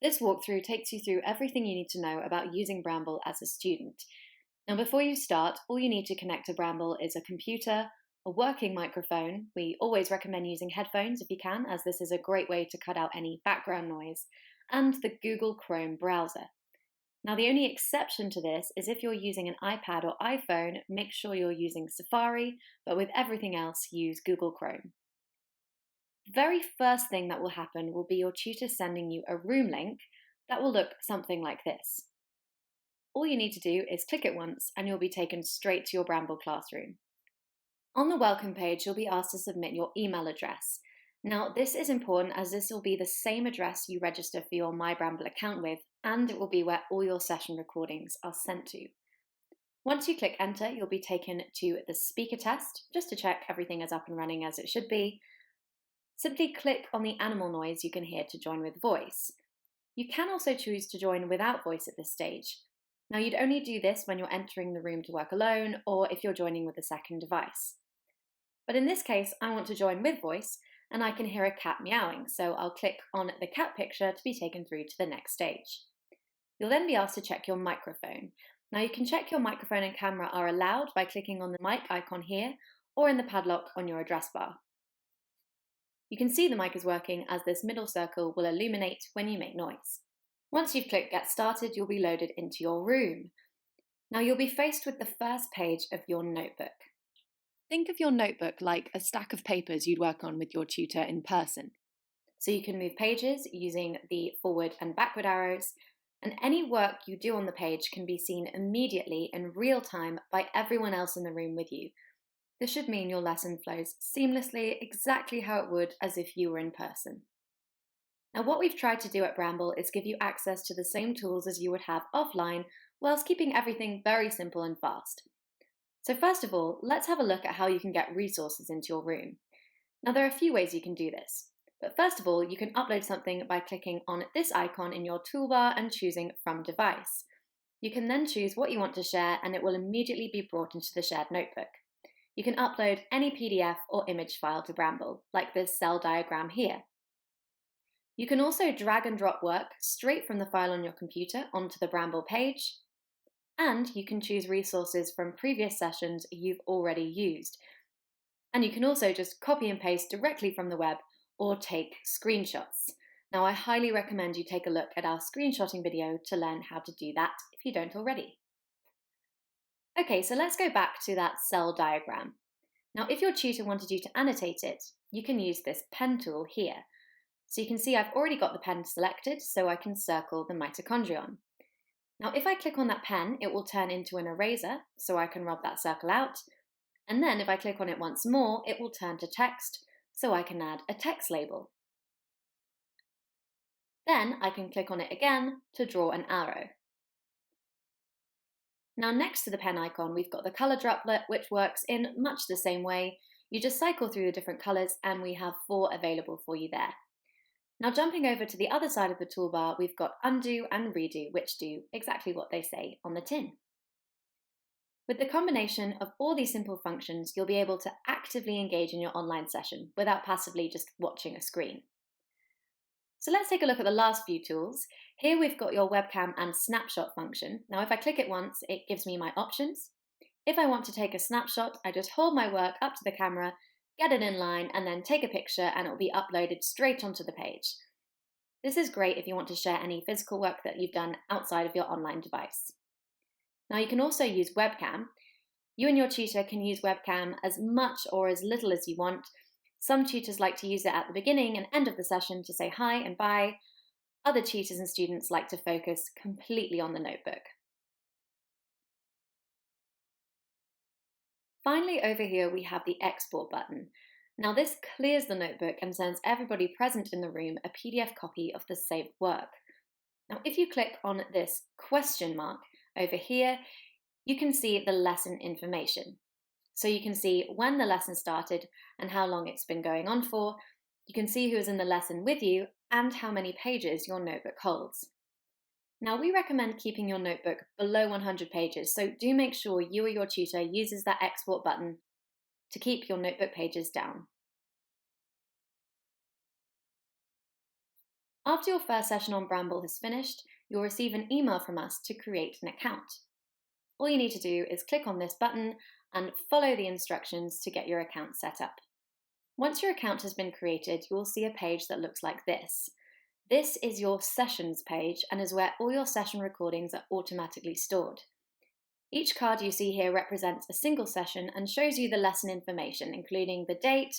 This walkthrough takes you through everything you need to know about using Bramble as a student. Now, before you start, all you need to connect to Bramble is a computer, a working microphone. We always recommend using headphones if you can, as this is a great way to cut out any background noise, and the Google Chrome browser. Now, the only exception to this is if you're using an iPad or iPhone, make sure you're using Safari, but with everything else, use Google Chrome. The very first thing that will happen will be your tutor sending you a room link that will look something like this. All you need to do is click it once and you'll be taken straight to your Bramble classroom. On the welcome page, you'll be asked to submit your email address. Now, this is important as this will be the same address you register for your My Bramble account with, and it will be where all your session recordings are sent to. Once you click enter, you'll be taken to the speaker test, just to check everything is up and running as it should be. Simply click on the animal noise you can hear to join with voice. You can also choose to join without voice at this stage. Now, you'd only do this when you're entering the room to work alone or if you're joining with a second device. But in this case, I want to join with voice and I can hear a cat meowing, so I'll click on the cat picture to be taken through to the next stage. You'll then be asked to check your microphone. Now, you can check your microphone and camera are allowed by clicking on the mic icon here or in the padlock on your address bar. You can see the mic is working as this middle circle will illuminate when you make noise. Once you've clicked Get Started, you'll be loaded into your room. Now you'll be faced with the first page of your notebook. Think of your notebook like a stack of papers you'd work on with your tutor in person. So you can move pages using the forward and backward arrows, and any work you do on the page can be seen immediately in real time by everyone else in the room with you. This should mean your lesson flows seamlessly, exactly how it would as if you were in person. Now, what we've tried to do at Bramble is give you access to the same tools as you would have offline, whilst keeping everything very simple and fast. So first of all, let's have a look at how you can get resources into your room. Now, there are a few ways you can do this. But first of all, you can upload something by clicking on this icon in your toolbar and choosing From Device. You can then choose what you want to share and it will immediately be brought into the shared notebook. You can upload any PDF or image file to Bramble, like this cell diagram here. You can also drag and drop work straight from the file on your computer onto the Bramble page, and you can choose resources from previous sessions you've already used. And you can also just copy and paste directly from the web or take screenshots. Now, I highly recommend you take a look at our screenshotting video to learn how to do that if you don't already. Okay, so let's go back to that cell diagram. Now, if your tutor wanted you to annotate it, you can use this pen tool here. So you can see I've already got the pen selected, so I can circle the mitochondrion. Now, if I click on that pen, it will turn into an eraser, so I can rub that circle out. And then if I click on it once more, it will turn to text, so I can add a text label. Then I can click on it again to draw an arrow. Now, next to the pen icon, we've got the color droplet, which works in much the same way. You just cycle through the different colors and we have 4 available for you there. Now, jumping over to the other side of the toolbar, we've got undo and redo, which do exactly what they say on the tin. With the combination of all these simple functions, you'll be able to actively engage in your online session without passively just watching a screen. So let's take a look at the last few tools. Here we've got your webcam and snapshot function. Now, if I click it once, it gives me my options. If I want to take a snapshot, I just hold my work up to the camera, get it in line, and then take a picture and it will be uploaded straight onto the page. This is great if you want to share any physical work that you've done outside of your online device. Now, you can also use webcam. You and your tutor can use webcam as much or as little as you want. Some tutors like to use it at the beginning and end of the session to say hi and bye. Other tutors and students like to focus completely on the notebook. Finally, over here we have the export button. Now, this clears the notebook and sends everybody present in the room a PDF copy of the saved work. Now, if you click on this question mark over here, you can see the lesson information. So you can see when the lesson started and how long it's been going on for. You can see who is in the lesson with you and how many pages your notebook holds. Now, we recommend keeping your notebook below 100 pages, so do make sure you or your tutor uses that export button to keep your notebook pages down. After your first session on Bramble has finished, you'll receive an email from us to create an account. All you need to do is click on this button and follow the instructions to get your account set up. Once your account has been created, you will see a page that looks like this. This is your sessions page and is where all your session recordings are automatically stored. Each card you see here represents a single session and shows you the lesson information, including the date,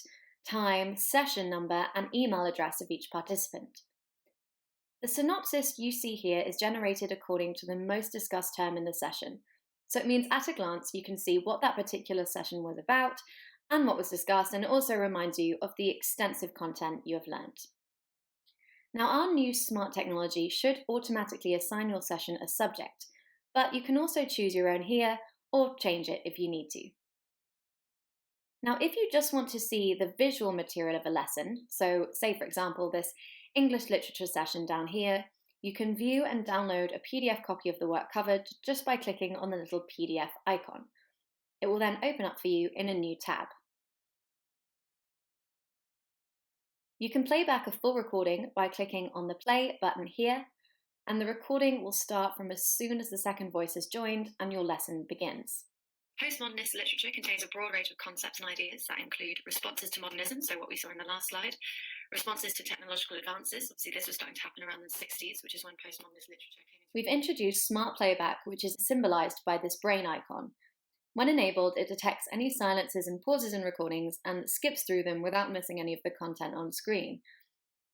time, session number, and email address of each participant. The synopsis you see here is generated according to the most discussed term in the session. So it means at a glance you can see what that particular session was about and what was discussed, and it also reminds you of the extensive content you have learned. Now, our new smart technology should automatically assign your session a subject, but you can also choose your own here or change it if you need to. Now, if you just want to see the visual material of a lesson, so say for example this English literature session down here, you can view and download a PDF copy of the work covered just by clicking on the little PDF icon. It will then open up for you in a new tab. You can play back a full recording by clicking on the play button here, and the recording will start from as soon as the second voice is joined and your lesson begins. Postmodernist literature contains a broad range of concepts and ideas that include responses to modernism, so what we saw in the last slide, responses to technological advances. Obviously, this was starting to happen around the 60s, which is when postmodernist literature came. We've introduced smart playback, which is symbolized by this brain icon. When enabled, it detects any silences and pauses in recordings and skips through them without missing any of the content on screen.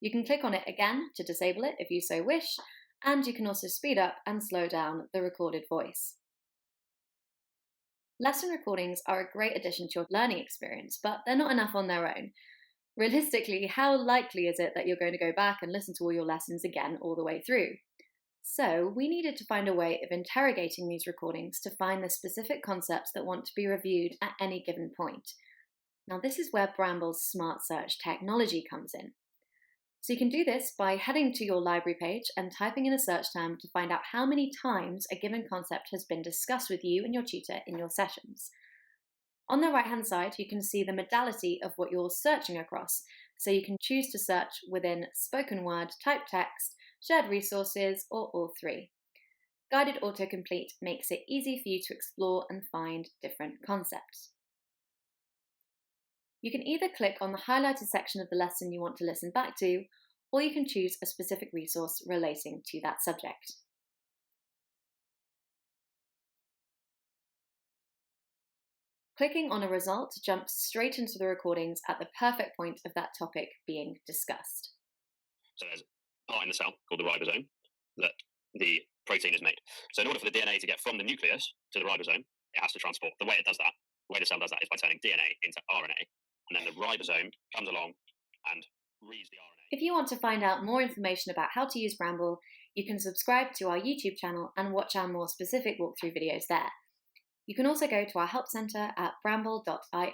You can click on it again to disable it if you so wish, and you can also speed up and slow down the recorded voice. Lesson recordings are a great addition to your learning experience, but they're not enough on their own. Realistically, how likely is it that you're going to go back and listen to all your lessons again all the way through? So we needed to find a way of interrogating these recordings to find the specific concepts that want to be reviewed at any given point. Now this is where Bramble's smart search technology comes in. So you can do this by heading to your library page and typing in a search term to find out how many times a given concept has been discussed with you and your tutor in your sessions. On the right-hand side, you can see the modality of what you're searching across. So you can choose to search within spoken word, typed text, shared resources, or all three. Guided autocomplete makes it easy for you to explore and find different concepts. You can either click on the highlighted section of the lesson you want to listen back to, or you can choose a specific resource relating to that subject. Clicking on a result jumps straight into the recordings at the perfect point of that topic being discussed. So there's a part in the cell called the ribosome that the protein is made. So in order for the DNA to get from the nucleus to the ribosome, it has to transport. The way it does that, the way the cell does that is by turning DNA into RNA. And then the ribosome comes along and reads the RNA. If you want to find out more information about how to use Bramble, you can subscribe to our YouTube channel and watch our more specific walkthrough videos there. You can also go to our help centre at bramble.io.